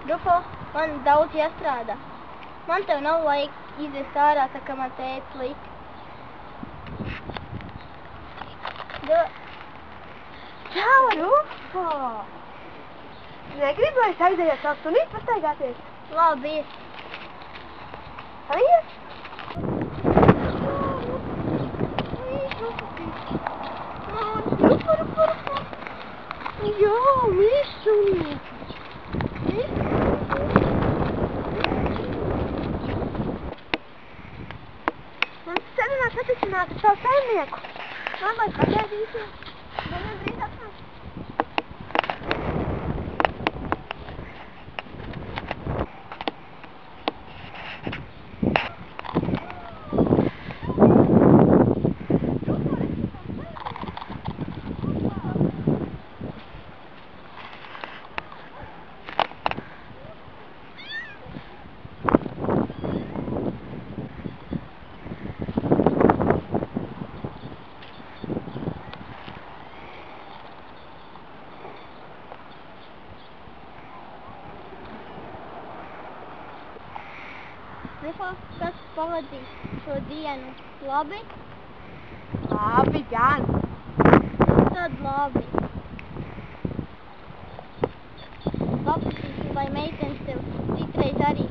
Rufo, man daudz jāstrādā. Man tev nav laika iziest ārā, tā kā man tētis lika. Čau, Rufo! Negribu, lai es aizējos vēl stunīt pastaigāties? Labi, ies. Aizies? Rufo! Jā, mīšunīši! Man sarunāt saticināt ar savu saimnieku. Man vai pagaidīsies? Man drīz atnāk. Rufo, kas pavadīs šo dienu? Labi? Labi, gan. Tad labi. Paprasīšu, vai meitenes tev citreiz arī